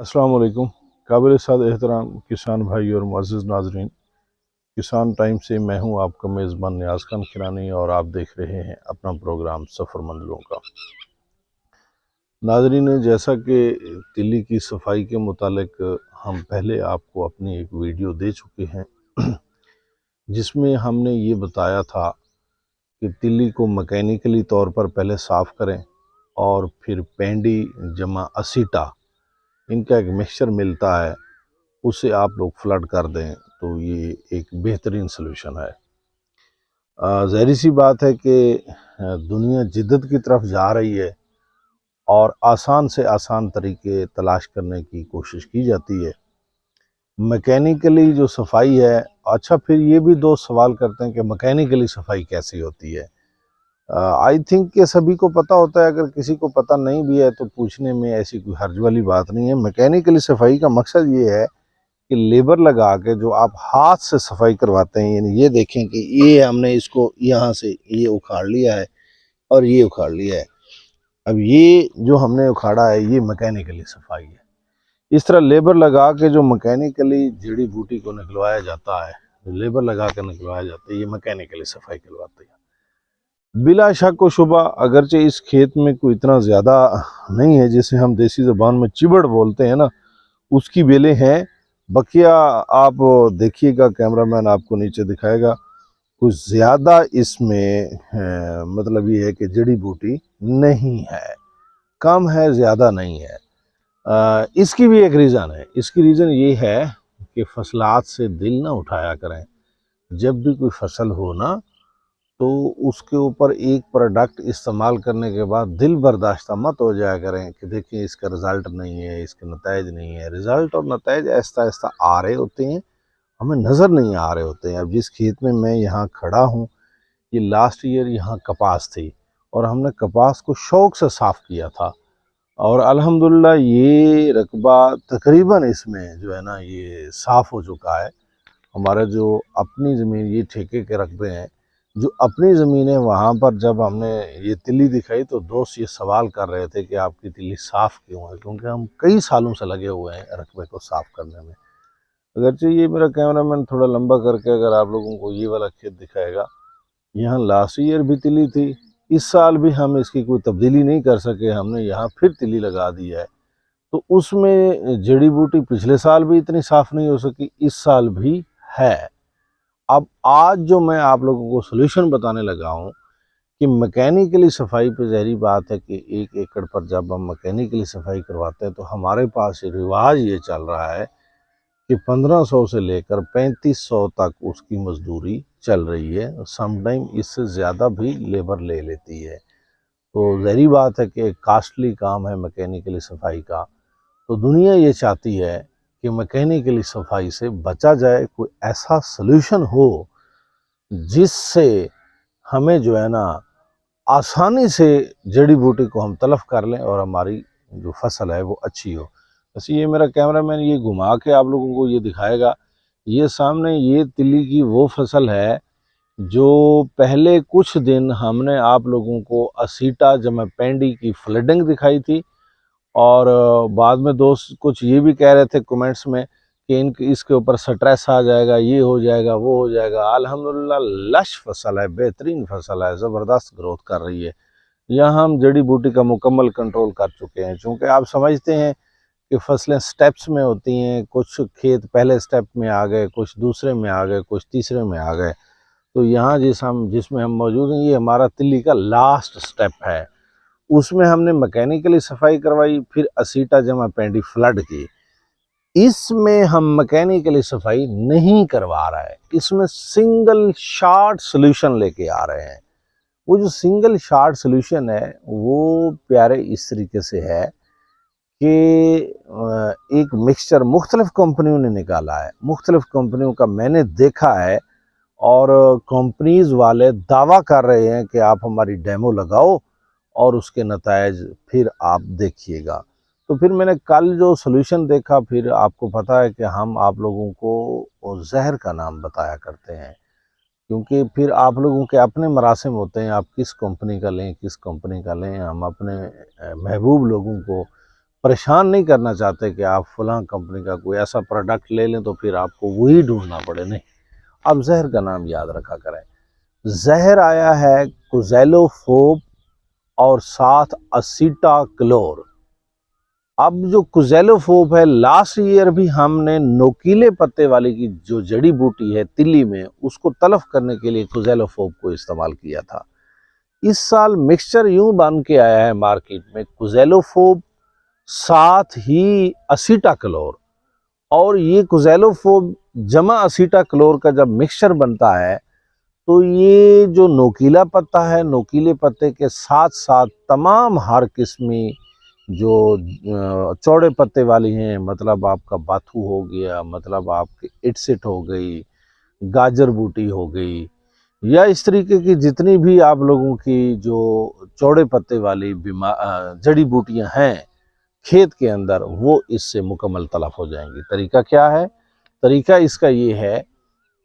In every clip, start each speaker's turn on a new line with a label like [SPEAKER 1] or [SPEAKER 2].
[SPEAKER 1] अस्सलाम वालेकुम। काबिल साद एहतराम किसान भाई और मुअज़्ज़िज़ नाज़रीन, किसान टाइम से मैं हूं आपका मेज़बान नियाज़ खान किरानी और आप देख रहे हैं अपना प्रोग्राम सफ़र मंजिलों का। नाज़रीन, जैसा कि तिल्ली की सफाई के मुतालिक हम पहले आपको अपनी एक वीडियो दे चुके हैं जिसमें हमने ये बताया था कि तिल्ली को मैकेनिकली तौर पर पहले साफ़ करें और फिर पेंडी जमा असीटा, इनका एक मिक्सचर मिलता है, उसे आप लोग फ्लड कर दें तो ये एक बेहतरीन सलूशन है। ज़ाहिर सी बात है कि दुनिया जिद्दत की तरफ जा रही है और आसान से आसान तरीके तलाश करने की कोशिश की जाती है। मैकेनिकली जो सफाई है, अच्छा फिर ये भी दो सवाल करते हैं कि मैकेनिकली सफाई कैसी होती है। आई थिंक कि सभी को पता होता है, अगर किसी को पता नहीं भी है तो पूछने में ऐसी कोई हर्ज वाली बात नहीं है। मैकेनिकली सफाई का मकसद ये है कि लेबर लगा के जो आप हाथ से सफाई करवाते हैं, यानी ये देखें कि ये हमने इसको यहाँ से ये उखाड़ लिया है और ये उखाड़ लिया है, अब ये जो हमने उखाड़ा है ये मैकेनिकली सफाई है। इस तरह लेबर लगा के जो मैकेनिकली जड़ी बूटी को निकलवाया जाता है, लेबर लगा के निकलवाया जाता है, ये मैकेनिकली सफाई करवाते हैं। बिला शक व शुबा अगरचे इस खेत में कोई इतना ज़्यादा नहीं है, जिसे हम देसी ज़बान में चिबड़ बोलते हैं ना, उसकी बेलें हैं। बकिया आप देखिएगा, कैमरामैन आपको नीचे दिखाएगा, कुछ ज़्यादा इसमें मतलब ये है कि जड़ी बूटी नहीं है, कम है, ज़्यादा नहीं है। इसकी भी एक रीज़न है। इसकी रीज़न ये है कि फसलात से दिल ना उठाया करें। जब भी कोई फसल हो ना, तो उसके ऊपर एक प्रोडक्ट इस्तेमाल करने के बाद दिल बर्दाश्त मत हो जाया करें कि देखिए इसका रिज़ल्ट नहीं है, इसके नताइज नहीं है। रिज़ल्ट और नताइज आहिस्ता आहिस्ता आ रहे होते हैं, हमें नज़र नहीं आ रहे होते हैं। अब जिस खेत में मैं यहाँ खड़ा हूँ, ये लास्ट ईयर यहाँ कपास थी और हमने कपास को शौक़ से साफ़ किया था और अल्हम्दुलिल्लाह ये रकबा तकरीबन इसमें जो है ना ये साफ़ हो चुका है। हमारा जो अपनी ज़मीन, ये ठेके के रकबे हैं, जो अपनी ज़मीन है, वहाँ पर जब हमने ये तिल्ली दिखाई तो दोस्त ये सवाल कर रहे थे कि आपकी तिल्ली साफ़ क्यों है, क्योंकि हम कई सालों से लगे हुए हैं रकबे को साफ़ करने में। अगरचे ये मेरा कैमरामैन थोड़ा लंबा करके अगर आप लोगों को ये वाला खेत दिखाएगा, यहाँ लास्ट ईयर भी तिल्ली थी, इस साल भी हम इसकी कोई तब्दीली नहीं कर सके, हमने यहाँ फिर तिल्ली लगा दी है। तो उसमें जड़ी बूटी पिछले साल भी इतनी साफ़ नहीं हो सकी, इस साल भी है। अब आज जो मैं आप लोगों को सॉल्यूशन बताने लगा हूँ कि मैकेनिकली सफाई पे ज़ाहिर बात है कि 1 एकड़ पर जब हम मैकेनिकली सफाई करवाते हैं तो हमारे पास रिवाज ये चल रहा है कि 1500 से लेकर 3500 तक उसकी मजदूरी चल रही है। समटाइम इससे ज़्यादा भी लेबर ले लेती है। तो ज़ाहिर बात है कि कास्टली काम है मैकेनिकली सफाई का। तो दुनिया ये चाहती है कि मैकेनिकली सफाई से बचा जाए, कोई ऐसा सॉल्यूशन हो जिससे हमें जो है ना आसानी से जड़ी बूटी को हम तलफ कर लें और हमारी जो फसल है वो अच्छी हो। बस ये मेरा कैमरामैन ये घुमा के आप लोगों को ये दिखाएगा, ये सामने ये तिल्ली की वो फसल है जो पहले कुछ दिन हमने आप लोगों को असीटा जमा पेंडी की फ्लडिंग दिखाई थी और बाद में दोस्त कुछ ये भी कह रहे थे कमेंट्स में कि इसके ऊपर स्ट्रेस आ जाएगा, ये हो जाएगा, वो हो जाएगा। अल्हम्दुलिल्लाह लश फसल है, बेहतरीन फसल है, ज़बरदस्त ग्रोथ कर रही है। यहाँ हम जड़ी बूटी का मुकम्मल कंट्रोल कर चुके हैं, चूँकि आप समझते हैं कि फसलें स्टेप्स में होती हैं, कुछ खेत पहले स्टेप में आ गए, कुछ दूसरे में आ गए, कुछ तीसरे में आ गए। तो यहाँ जिसमें हम मौजूद हैं, ये हमारा तिल्ली का लास्ट स्टेप है। उसमें हमने मैकेनिकली सफाई करवाई, फिर असीटा जमा पेंडी फ्लड की। इसमें हम मैकेनिकली सफाई नहीं करवा रहा है, इसमें सिंगल शॉट सॉल्यूशन लेके आ रहे हैं। वो जो सिंगल शॉट सॉल्यूशन है वो प्यारे इस तरीके से है कि एक मिक्सचर मुख्तलिफ कंपनियों ने निकाला है, मुख्तलिफ कंपनियों का मैंने देखा है और कंपनीज वाले दावा कर रहे हैं कि आप हमारी डेमो लगाओ और उसके नतायज फिर आप देखिएगा। तो फिर मैंने कल जो सॉल्यूशन देखा, फिर आपको पता है कि हम आप लोगों को जहर का नाम बताया करते हैं, क्योंकि फिर आप लोगों के अपने मरासिम होते हैं, आप किस कंपनी का लें, किस कंपनी का लें। हम अपने महबूब लोगों को پریشان نہیں کرنا چاہتے کہ آپ فلاں کمپنی کا کوئی ایسا پروڈکٹ لے لیں تو پھر آپ کو وہی ڈھونڈنا پڑے، نہیں، آپ زہر کا نام یاد رکھا کریں۔ زہر آیا ہے کوزیلوفوب اور ساتھ اسیٹا کلور۔ اب جو کوزیلوفوب ہے، لاسٹ ایئر بھی ہم نے نوکیلے پتے والی کی جو جڑی بوٹی ہے تلی میں، اس کو تلف کرنے کے لیے کوزیلوفوب کو استعمال کیا تھا۔ اس سال مکسچر یوں بن کے آیا ہے مارکیٹ میں، کوزیلوفوب ساتھ ہی اسیٹا کلور، اور یہ کوزیلوفوب جمع اسیٹا کلور کا جب مکسچر بنتا ہے تو یہ جو نوکیلا پتا ہے، نوکیلے پتے کے ساتھ ساتھ تمام ہر قسمی جو چوڑے پتے والی ہیں، مطلب آپ کا باتھو ہو گیا، مطلب آپ کی اٹسٹ ہو گئی، گاجر بوٹی ہو گئی، یا اس طریقے کی جتنی بھی آپ لوگوں کی جو چوڑے پتے والی جڑی بوٹیاں ہیں کھیت کے اندر، وہ اس سے مکمل تلف ہو جائیں گی۔ طریقہ کیا ہے؟ طریقہ اس کا یہ ہے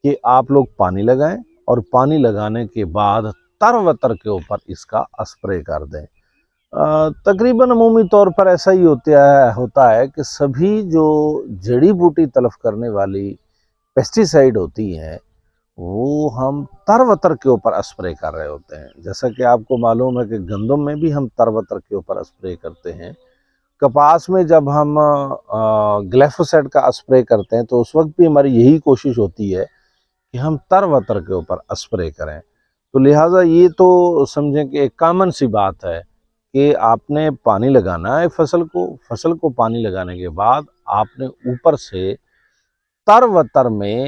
[SPEAKER 1] کہ آپ لوگ پانی لگائیں، اور پانی لگانے کے بعد تر و تر کے اوپر اس کا اسپرے کر دیں۔ تقریباً عمومی طور پر ایسا ہی ہوتا ہے کہ سبھی جو جڑی بوٹی تلف کرنے والی پیسٹی سائیڈ ہوتی ہیں وہ ہم تر و تر کے اوپر اسپرے کر رہے ہوتے ہیں۔ جیسا کہ آپ کو معلوم ہے کہ گندم میں بھی ہم تر و تر کے اوپر اسپرے کرتے ہیں، کپاس میں جب ہم گلیفوسائڈ کا اسپرے کرتے ہیں تو اس وقت بھی ہماری یہی کوشش ہوتی ہے کہ ہم تر و تر کے اوپر اسپرے کریں۔ تو لہٰذا یہ تو سمجھیں کہ ایک کامن سی بات ہے کہ آپ نے پانی لگانا ہے فصل کو پانی لگانے کے بعد آپ نے اوپر سے تر و تر میں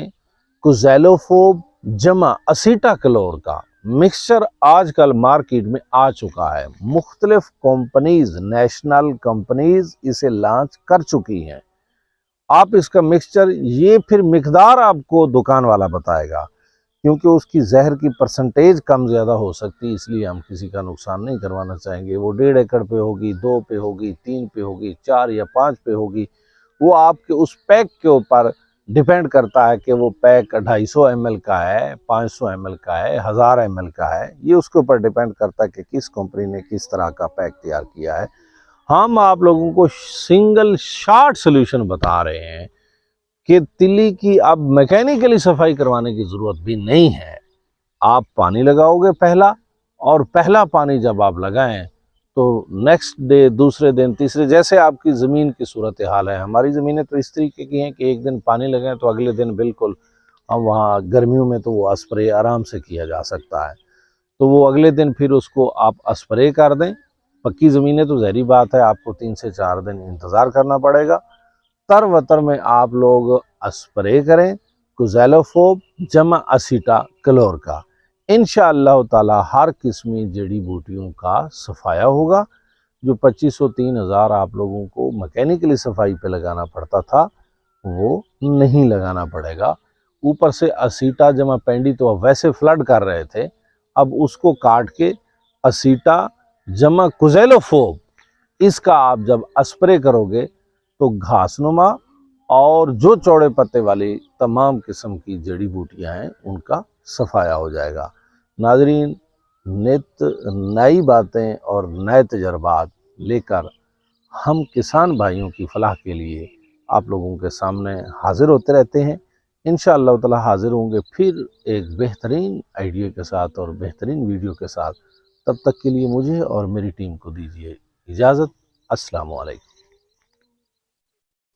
[SPEAKER 1] کوزیلوفوب جمع اسیٹا کلور کا مکسچر آج کل مارکیٹ میں آ چکا ہے۔ مختلف کمپنیز، نیشنل کمپنیز اسے لانچ کر چکی ہیں۔ آپ اس کا مکسچر، یہ پھر مقدار آپ کو دکان والا بتائے گا، کیونکہ اس کی زہر کی پرسنٹیج کم زیادہ ہو سکتی، اس لیے ہم کسی کا نقصان نہیں کروانا چاہیں گے۔ وہ 1.5 ایکڑ پہ ہوگی، 2 پہ ہوگی، 3 پہ ہوگی، 4 یا 5 پہ ہوگی، وہ آپ کے اس پیک کے اوپر ڈیپینڈ کرتا ہے کہ وہ پیک 250 ایم ایل کا ہے، 500 ایم ایل کا ہے، 1000 ایم ایل کا ہے۔ یہ اس کے اوپر ڈیپینڈ کرتا ہے کہ کس کمپنی نے کس طرح کا پیک تیار کیا ہے۔ ہم آپ لوگوں کو سنگل شارٹ سلوشن بتا رہے ہیں کہ تلی کی اب میکینیکلی صفائی کروانے کی ضرورت بھی نہیں ہے۔ آپ پانی لگاؤ گے پہلا، اور پہلا پانی جب آپ لگائیں تو نیکسٹ ڈے، دوسرے دن، تیسرے، جیسے آپ کی زمین کی صورتحال ہے۔ ہماری زمینیں تو اس طریقے کی ہیں کہ ایک دن پانی لگائیں تو اگلے دن بالکل، ہم وہاں گرمیوں میں تو وہ اسپرے آرام سے کیا جا سکتا ہے، تو وہ اگلے دن پھر اس کو آپ اسپرے کر دیں۔ پکی زمینیں تو ظاہری بات ہے آپ کو 3 سے 4 دن انتظار کرنا پڑے گا۔ تر و تر میں آپ لوگ اسپرے کریں کوزیلوفوب جمع اسیٹا کلور کا۔ انشاءاللہ تعالی ہر قسمی جڑی بوٹیوں کا صفایا ہوگا۔ جو 2500-3000 آپ لوگوں کو میکینیکلی صفائی پہ لگانا پڑتا تھا وہ نہیں لگانا پڑے گا۔ اوپر سے اسیٹا جمع پینڈی تو اب ویسے فلڈ کر رہے تھے، اب اس کو کاٹ کے اسیٹا جمع کوزیلوفوب، اس کا آپ جب اسپرے کرو گے تو گھاس نما اور جو چوڑے پتے والی تمام قسم کی جڑی بوٹیاں ہیں ان کا صفایا ہو جائے گا۔ ناظرین، نئی باتیں اور نئے تجربات لے کر ہم کسان بھائیوں کی فلاح کے لیے آپ لوگوں کے سامنے حاضر ہوتے رہتے ہیں۔ انشاءاللہ تعالی حاضر ہوں گے پھر ایک بہترین آئیڈیا کے ساتھ اور بہترین ویڈیو کے ساتھ۔ تب تک کے لیے مجھے اور میری ٹیم کو دیجیے اجازت۔ السلام علیکم۔